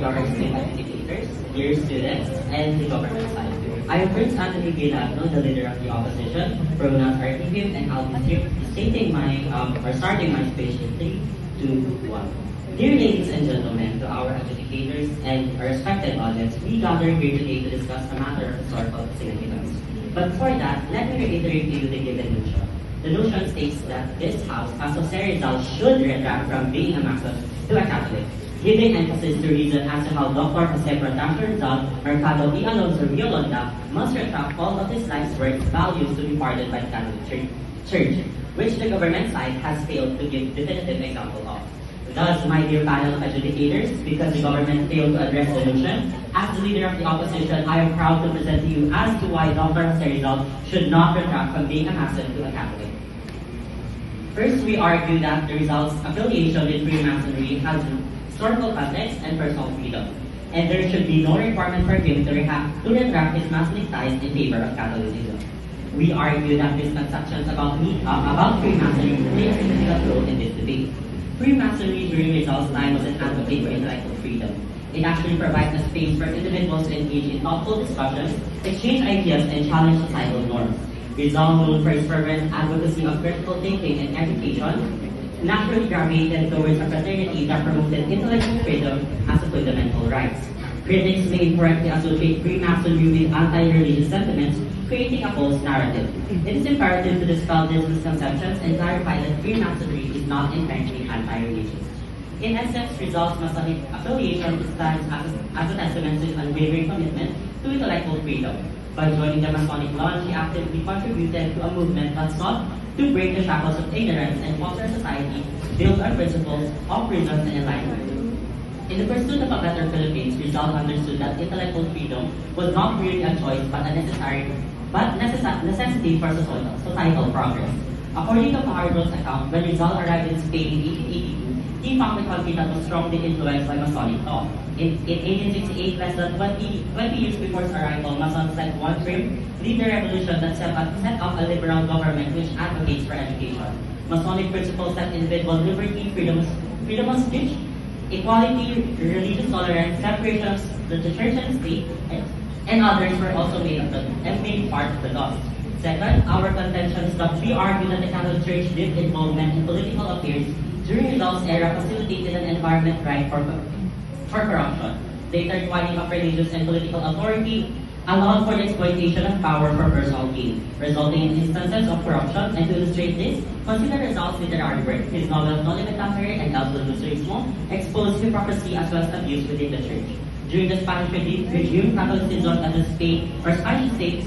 our esteemed educators, dear students, and the government side. I am Prince Anthony Vilano, the leader of the opposition. Pronouns are he, him, and I'll be starting my speech in 3, 2, 1. Dear ladies and gentlemen, to our educators and our respected audience, we gather here today to discuss a matter of historical significance. But before that, let me reiterate to you the given notion. The notion states that this House, as Jose Rizal, should retract from being a Mason to a Catholic, giving emphasis to reason as to how Dr. Jose Protasio Rizal Mercado y Alonso Riolonda must retract all of his life's work values to be pardoned by the Catholic Church, which the government side has failed to give definitive example of. Thus, my dear panel of educators, because the government failed to address the notion, as the leader of the opposition, I am proud to present to you as to why Dr. Jose Rizal should not retract from being a Mason to a Catholic. First, we argue that the Rizal's affiliation with Freemasonry has historical context and personal freedom, and there should be no requirement for him to retract his Masonic ties in favor of Catholicism. We argue that misconceptions about Freemasonry play a significant role in this debate. Freemasonry during Rizal's time was an advocate for intellectual freedom. It actually provides a space for individuals to engage in thoughtful discussions, exchange ideas, and challenge societal norms. Rizal, known for his fervent advocacy of critical thinking and education, naturally gravitated towards a fraternity that promoted intellectual freedom as a fundamental right. Critics may incorrectly associate Freemasonry with anti-religious sentiments, creating a false narrative. It is imperative to dispel these misconceptions and clarify that Freemasonry is not inherently anti-religious. In essence, Rizal's Masonic affiliation stands as a testament to his unwavering commitment to intellectual freedom. By joining the Masonic Lodge, he actively contributed to a movement that sought to break the shackles of ignorance and foster a society built on principles of reason and enlightenment. In the pursuit of a better Philippines, Rizal understood that intellectual freedom was not really a choice but a necessity for societal progress. According to Fajardo's account, when Rizal arrived in Spain in 1882, he found the country that was strongly influenced by Masonic thought. In 1868, less than 20 years before his arrival, Masons set one frame, lead the revolution that set up a liberal government which advocates for education. Masonic principles set individual liberty, freedom of speech, equality, religious tolerance, separation of the church and state, and others were also made part of the laws. Second, our contention is that we argue that the Catholic Church deep involvement in political affairs during Rizal's era facilitated an environment ripe for corruption. The intertwining of religious and political authority allowed for the exploitation of power for personal gain, resulting in instances of corruption. And to illustrate this, consider Rizal's literary work. His novels No Limitatory and El Ilusionismo exposed hypocrisy as well as abuse within the church. During the Spanish regime, Catholicism as a state or Spanish state